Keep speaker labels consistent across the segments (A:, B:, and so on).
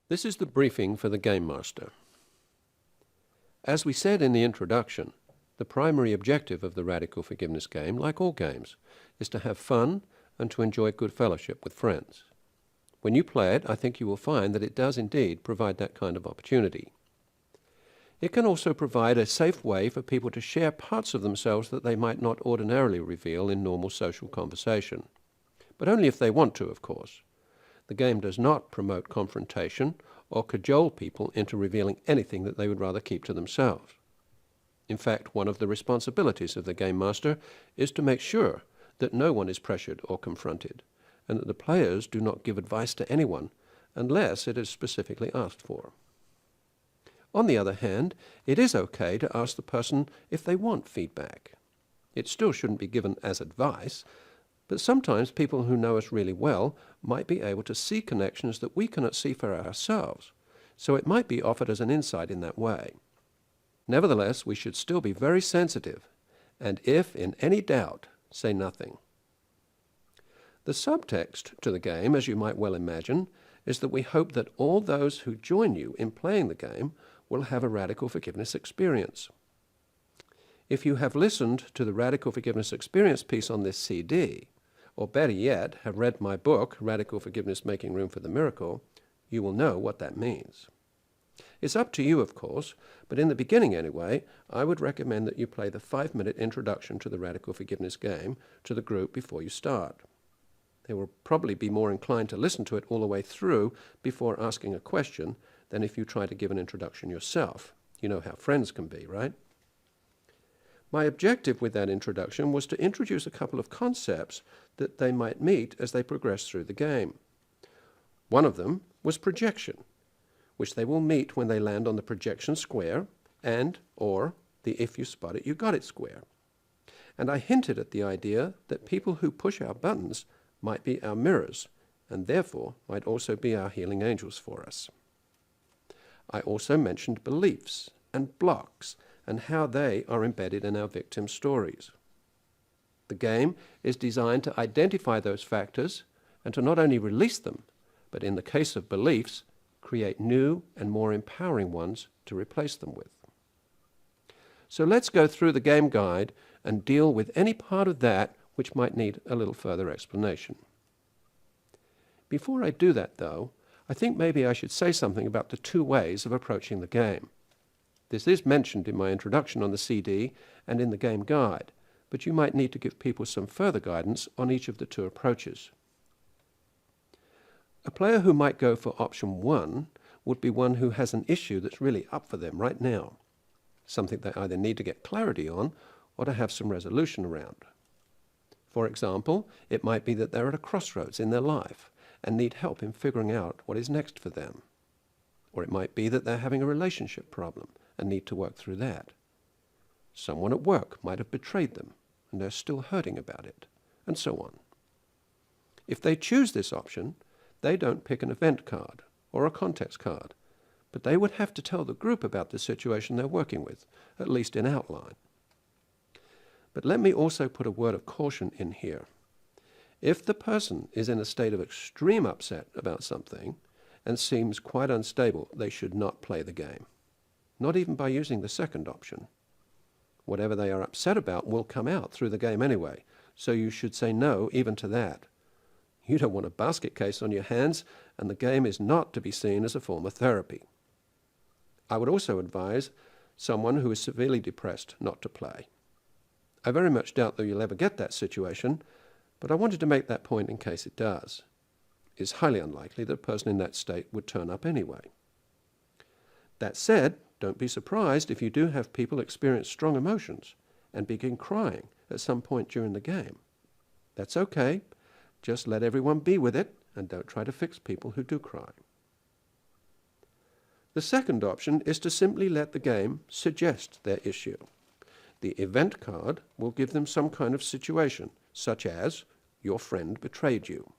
A: This is the briefing for the Game Master. As we said in the introduction, the primary objective of the Radical Forgiveness game, like all games, is to have fun and to enjoy good fellowship with friends. When you play it, I think you will find that it does indeed provide that kind of opportunity. It can also provide a safe way for people to share parts of themselves that they might not ordinarily reveal in normal social conversation. But only if they want to, of course. The game does not promote confrontation or cajole people into revealing anything that they would rather keep to themselves. In fact, one of the responsibilities of the Game Master is to make sure that no one is pressured or confronted, and that the players do not give advice to anyone unless it is specifically asked for. On the other hand, it is okay to ask the person if they want feedback. It still shouldn't be given as advice, but sometimes people who know us really well might be able to see connections that we cannot see for ourselves, so it might be offered as an insight in that way. Nevertheless, we should still be very sensitive, and if in any doubt, say nothing. The subtext to the game, as you might well imagine, is that we hope that all those who join you in playing the game will have a radical forgiveness experience. If you have listened to the Radical Forgiveness Experience piece on this CD, or better yet, have read my book, Radical Forgiveness Making Room for the Miracle, you will know what that means. It's up to you, of course, but in the beginning anyway, I would recommend that you play the 5-minute introduction to the Radical Forgiveness game to the group before you start. They will probably be more inclined to listen to it all the way through before asking a question than if you try to give an introduction yourself. You know how friends can be, right? My objective with that introduction was to introduce a couple of concepts that they might meet as they progress through the game. One of them was projection, which they will meet when they land on the projection square or the if you spot it, you got it square. And I hinted at the idea that people who push our buttons might be our mirrors, and therefore might also be our healing angels for us. I also mentioned beliefs and blocks and how they are embedded in our victim stories. The game is designed to identify those factors and to not only release them, but in the case of beliefs, create new and more empowering ones to replace them with. So let's go through the game guide and deal with any part of that which might need a little further explanation. Before I do that, though, I think maybe I should say something about the two ways of approaching the game. This is mentioned in my introduction on the CD and in the game guide, but you might need to give people some further guidance on each of the two approaches. A player who might go for option 1 would be one who has an issue that's really up for them right now, something they either need to get clarity on or to have some resolution around. For example, it might be that they're at a crossroads in their life and need help in figuring out what is next for them. Or it might be that they're having a relationship problem and need to work through that. Someone at work might have betrayed them and they're still hurting about it, and so on. If they choose this option, they don't pick an event card or a context card, but they would have to tell the group about the situation they're working with, at least in outline. But let me also put a word of caution in here. If the person is in a state of extreme upset about something and seems quite unstable, they should not play the game, not even by using the second option. Whatever they are upset about will come out through the game anyway, so you should say no even to that. You don't want a basket case on your hands, and the game is not to be seen as a form of therapy. I would also advise someone who is severely depressed not to play. I very much doubt that you'll ever get that situation, but I wanted to make that point in case it does. It's highly unlikely that a person in that state would turn up anyway. That said, don't be surprised if you do have people experience strong emotions and begin crying at some point during the game. That's okay. Just let everyone be with it and don't try to fix people who do cry. The second option is to simply let the game suggest their issue. The event card will give them some kind of situation, such as, your friend betrayed you.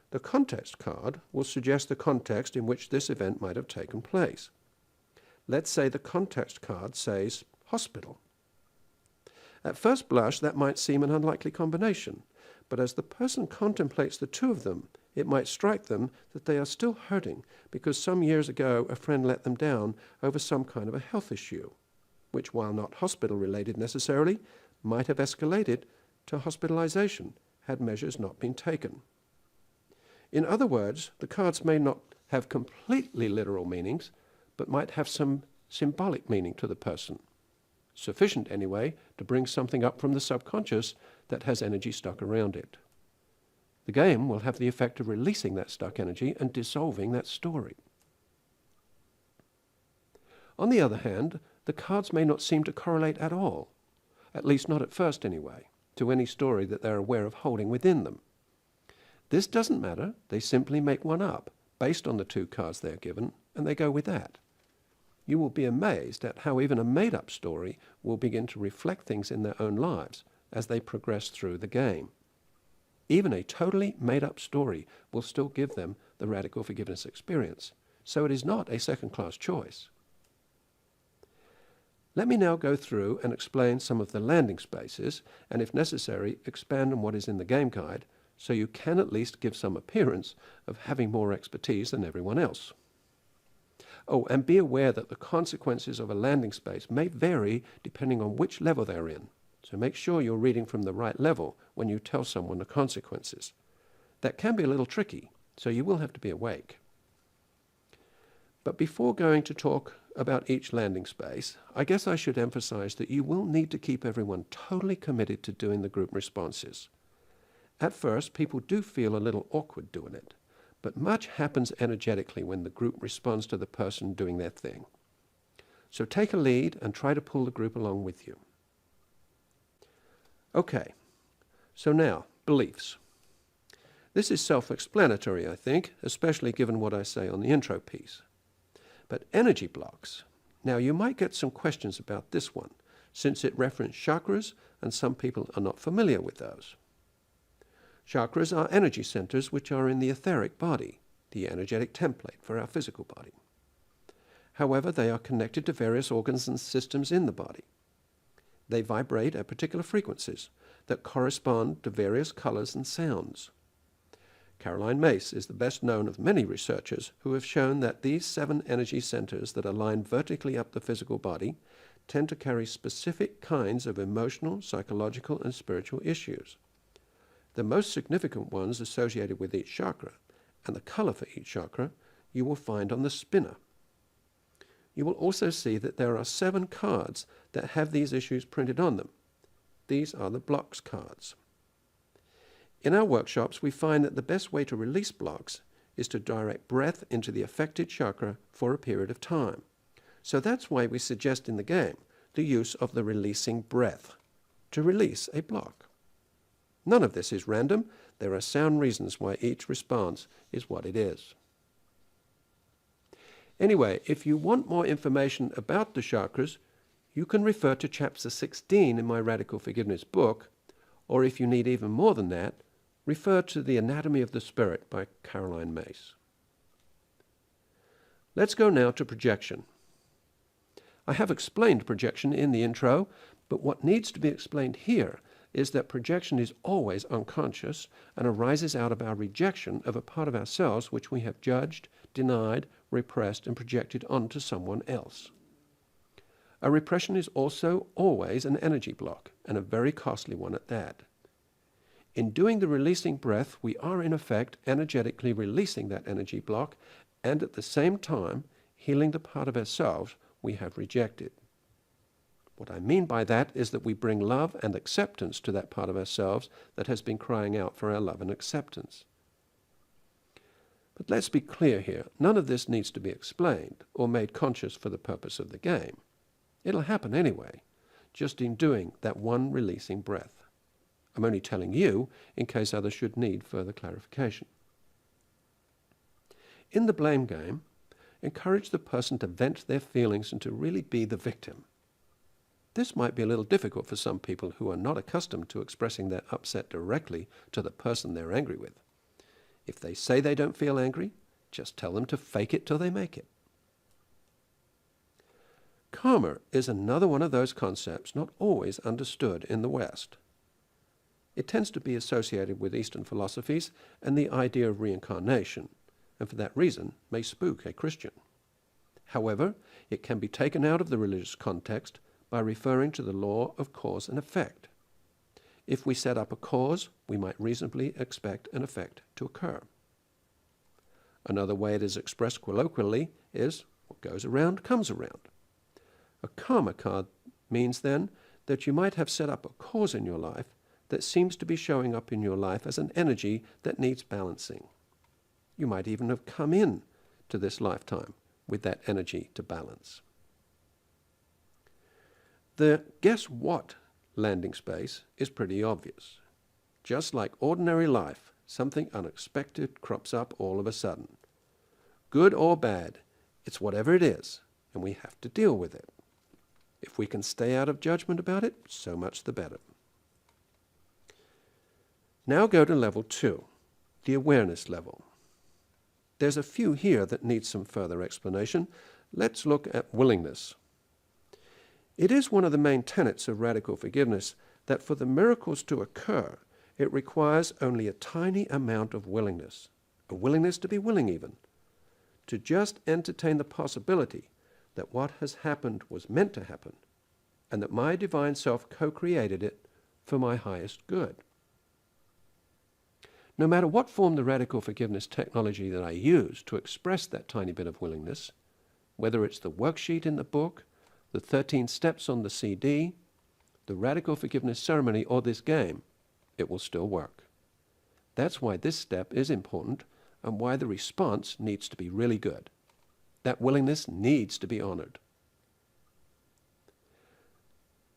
A: The context card will suggest the context in which this event might have taken place. Let's say the context card says hospital. At first blush, that might seem an unlikely combination, but as the person contemplates the two of them, It might strike them that they are still hurting because some years ago a friend let them down over some kind of a health issue, which, while not hospital-related necessarily, might have escalated to hospitalization had measures not been taken. In other words, the cards may not have completely literal meanings, but might have some symbolic meaning to the person. Sufficient, anyway, to bring something up from the subconscious that has energy stuck around it. The game will have the effect of releasing that stuck energy and dissolving that story. On the other hand, the cards may not seem to correlate at all, at least not at first anyway, to any story that they're aware of holding within them. This doesn't matter, they simply make one up, based on the two cards they're given, and they go with that. You will be amazed at how even a made-up story will begin to reflect things in their own lives as they progress through the game. Even a totally made-up story will still give them the radical forgiveness experience, so it is not a second-class choice. Let me now go through and explain some of the landing spaces, and if necessary, expand on what is in the game guide, so you can at least give some appearance of having more expertise than everyone else. Oh, and be aware that the consequences of a landing space may vary depending on which level they're in, so make sure you're reading from the right level when you tell someone the consequences. That can be a little tricky, so you will have to be awake. But before going to talk about each landing space, I guess I should emphasize that you will need to keep everyone totally committed to doing the group responses. At first, people do feel a little awkward doing it, but much happens energetically when the group responds to the person doing their thing. So take a lead and try to pull the group along with you. Okay, so now, beliefs. This is self-explanatory, I think, especially given what I say on the intro piece. But energy blocks. Now, you might get some questions about this one, since it referenced chakras, and some people are not familiar with those. Chakras are energy centers which are in the etheric body, the energetic template for our physical body. However, they are connected to various organs and systems in the body. They vibrate at particular frequencies that correspond to various colors and sounds. Caroline Myss is the best known of many researchers who have shown that these 7 energy centers that are lined vertically up the physical body tend to carry specific kinds of emotional, psychological, and spiritual issues. The most significant ones associated with each chakra, and the color for each chakra, you will find on the spinner. You will also see that there are 7 cards that have these issues printed on them. These are the blocks cards. In our workshops, we find that the best way to release blocks is to direct breath into the affected chakra for a period of time. So that's why we suggest in the game the use of the releasing breath to release a block. None of this is random. There are sound reasons why each response is what it is. Anyway, if you want more information about the chakras, you can refer to chapter 16 in my Radical Forgiveness book, or if you need even more than that, refer to The Anatomy of the Spirit by Caroline Myss. Let's go now to projection. I have explained projection in the intro, but what needs to be explained here is that projection is always unconscious and arises out of our rejection of a part of ourselves which we have judged, denied, repressed, and projected onto someone else. A repression is also always an energy block, and a very costly one at that. In doing the releasing breath, we are in effect energetically releasing that energy block and at the same time healing the part of ourselves we have rejected. What I mean by that is that we bring love and acceptance to that part of ourselves that has been crying out for our love and acceptance. But let's be clear here, none of this needs to be explained or made conscious for the purpose of the game. It'll happen anyway, just in doing that one releasing breath. I'm only telling you in case others should need further clarification. In the blame game, encourage the person to vent their feelings and to really be the victim. This might be a little difficult for some people who are not accustomed to expressing their upset directly to the person they're angry with. If they say they don't feel angry, just tell them to fake it till they make it. Karma is another one of those concepts not always understood in the West. It tends to be associated with Eastern philosophies and the idea of reincarnation, and for that reason may spook a Christian. However, it can be taken out of the religious context by referring to the law of cause and effect. If we set up a cause, we might reasonably expect an effect to occur. Another way it is expressed colloquially is, what goes around comes around. A karma card means then that you might have set up a cause in your life that seems to be showing up in your life as an energy that needs balancing. You might even have come in to this lifetime with that energy to balance. The guess what landing space is pretty obvious. Just like ordinary life, something unexpected crops up all of a sudden. Good or bad, it's whatever it is, and we have to deal with it. If we can stay out of judgment about it, so much the better. Now go to level 2, the awareness level. There's a few here that need some further explanation. Let's look at willingness. It is one of the main tenets of radical forgiveness that for the miracles to occur, it requires only a tiny amount of willingness, a willingness to be willing even, to just entertain the possibility that what has happened was meant to happen, and that my divine self co-created it for my highest good. No matter what form the radical forgiveness technology that I use to express that tiny bit of willingness, whether it's the worksheet in the book, the 13 steps on the CD, the radical forgiveness ceremony, or this game, it will still work. That's why this step is important and why the response needs to be really good. That willingness needs to be honored.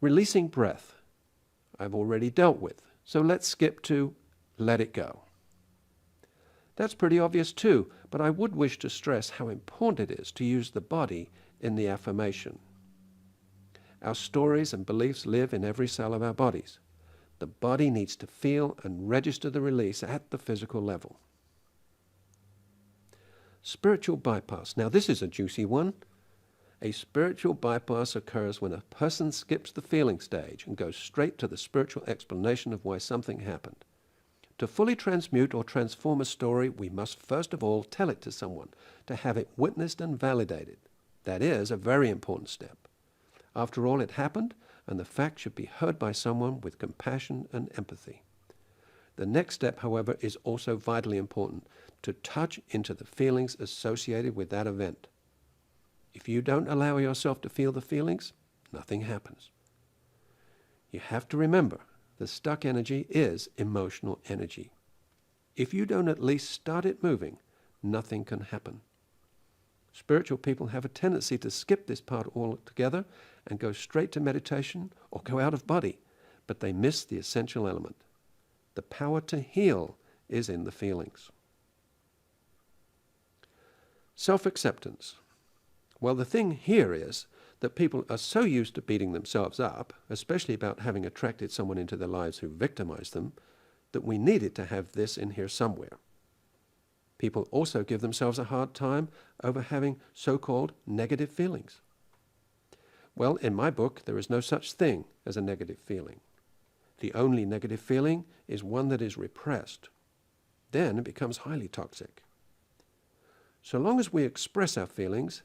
A: Releasing breath, I've already dealt with, so let's skip to let it go. That's pretty obvious too, but I would wish to stress how important it is to use the body in the affirmation. Our stories and beliefs live in every cell of our bodies. The body needs to feel and register the release at the physical level. Spiritual bypass. Now this is a juicy one. A spiritual bypass occurs when a person skips the feeling stage and goes straight to the spiritual explanation of why something happened. To fully transmute or transform a story, we must first of all tell it to someone, to have it witnessed and validated. That is a very important step. After all, it happened, and the fact should be heard by someone with compassion and empathy. The next step, however, is also vitally important, to touch into the feelings associated with that event. If you don't allow yourself to feel the feelings, nothing happens. You have to remember, the stuck energy is emotional energy. If you don't at least start it moving, nothing can happen. Spiritual people have a tendency to skip this part altogether and go straight to meditation or go out of body, but they miss the essential element. The power to heal is in the feelings. Self-acceptance. Well, the thing here is that people are so used to beating themselves up, especially about having attracted someone into their lives who victimized them, that we needed to have this in here somewhere. People also give themselves a hard time over having so-called negative feelings. Well, in my book, there is no such thing as a negative feeling. The only negative feeling is one that is repressed. Then it becomes highly toxic. So long as we express our feelings,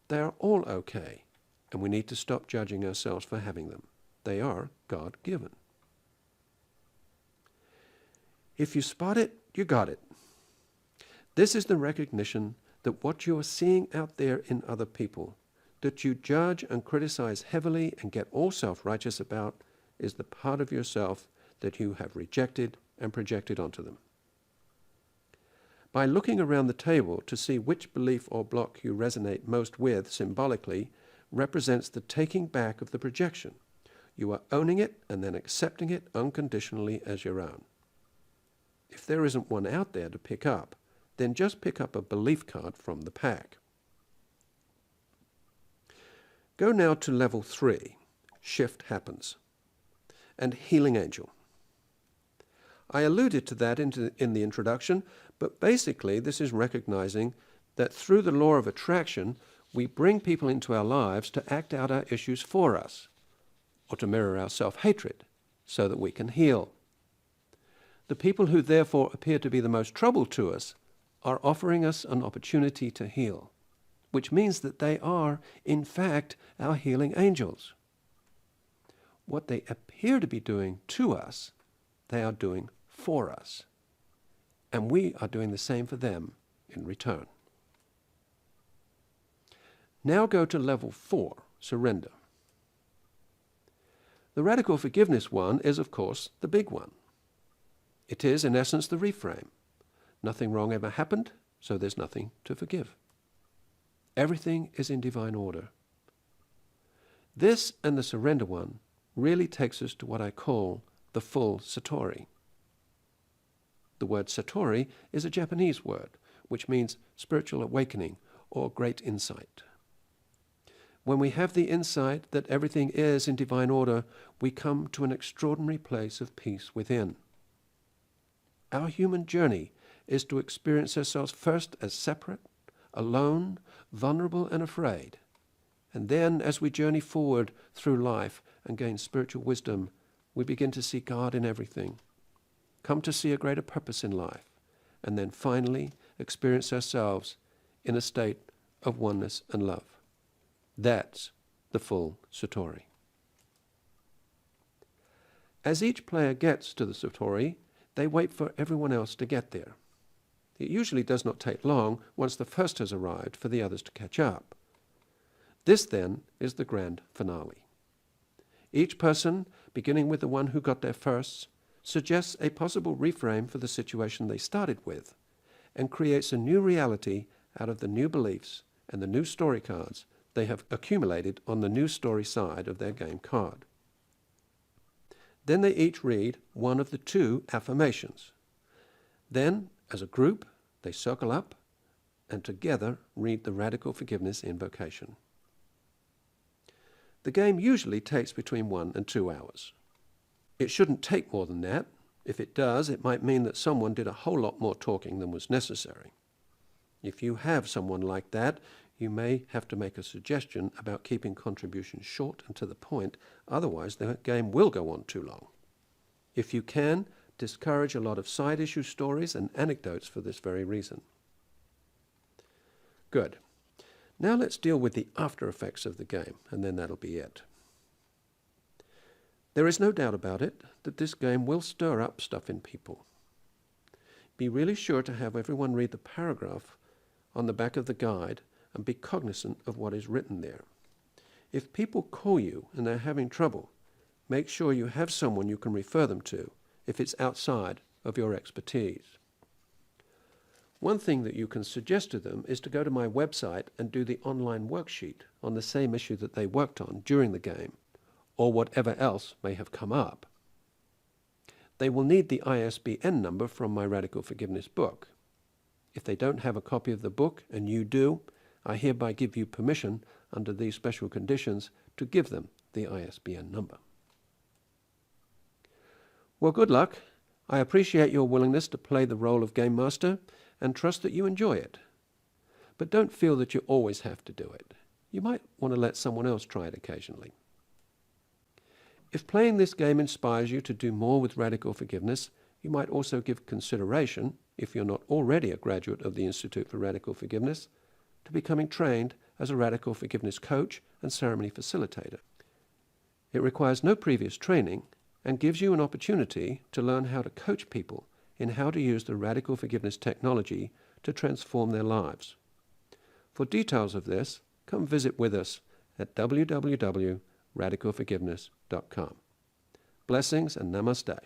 A: they are all okay, and we need to stop judging ourselves for having them. They are God-given. If you spot it, you got it. This is the recognition that what you are seeing out there in other people, that you judge and criticize heavily and get all self-righteous about, is the part of yourself that you have rejected and projected onto them. By looking around the table to see which belief or block you resonate most with symbolically represents the taking back of the projection. You are owning it and then accepting it unconditionally as your own. If there isn't one out there to pick up, then just pick up a belief card from the pack. Go now to level 3, shift happens, and healing angel. I alluded to that in the introduction, but basically this is recognizing that through the law of attraction, we bring people into our lives to act out our issues for us, or to mirror our self-hatred, so that we can heal. The people who therefore appear to be the most trouble to us are offering us an opportunity to heal, which means that they are, in fact, our healing angels. What they appear to be doing to us, they are doing for us. And we are doing the same for them in return. Now go to level 4, surrender. The radical forgiveness one is, of course, the big one. It is, in essence, the reframe. Nothing wrong ever happened, so there's nothing to forgive. Everything is in divine order. This and the surrender one really takes us to what I call the full Satori. The word Satori is a Japanese word, which means spiritual awakening or great insight. When we have the insight that everything is in divine order, we come to an extraordinary place of peace within. Our human journey is to experience ourselves first as separate, alone, vulnerable and afraid. And then, as we journey forward through life and gain spiritual wisdom, we begin to see God in everything, come to see a greater purpose in life, and then finally experience ourselves in a state of oneness and love. That's the full Satori. As each player gets to the Satori, they wait for everyone else to get there. It usually does not take long once the first has arrived for the others to catch up. This, then, is the grand finale. Each person, beginning with the one who got there first, suggests a possible reframe for the situation they started with, and creates a new reality out of the new beliefs and the new story cards they have accumulated on the new story side of their game card. Then they each read one of the 2 affirmations. Then, as a group, they circle up and together read the radical forgiveness invocation. The game usually takes between 1 and 2 hours. It shouldn't take more than that. If it does, it might mean that someone did a whole lot more talking than was necessary. If you have someone like that, you may have to make a suggestion about keeping contributions short and to the point, otherwise the game will go on too long. If you can, discourage a lot of side issue stories and anecdotes for this very reason. Good. Now let's deal with the after effects of the game, and then that'll be it. There is no doubt about it that this game will stir up stuff in people. Be really sure to have everyone read the paragraph on the back of the guide and be cognizant of what is written there. If people call you and they're having trouble, make sure you have someone you can refer them to if it's outside of your expertise. One thing that you can suggest to them is to go to my website and do the online worksheet on the same issue that they worked on during the game, or whatever else may have come up. They will need the ISBN number from my Radical Forgiveness book. If they don't have a copy of the book and you do, I hereby give you permission under these special conditions to give them the ISBN number. Well, good luck. I appreciate your willingness to play the role of Game Master and trust that you enjoy it. But don't feel that you always have to do it. You might want to let someone else try it occasionally. If playing this game inspires you to do more with Radical Forgiveness, you might also give consideration, if you're not already a graduate of the Institute for Radical Forgiveness, to becoming trained as a Radical Forgiveness coach and ceremony facilitator. It requires no previous training and gives you an opportunity to learn how to coach people in how to use the Radical Forgiveness technology to transform their lives. For details of this, come visit with us at www.radicalforgiveness.com. Blessings and namaste.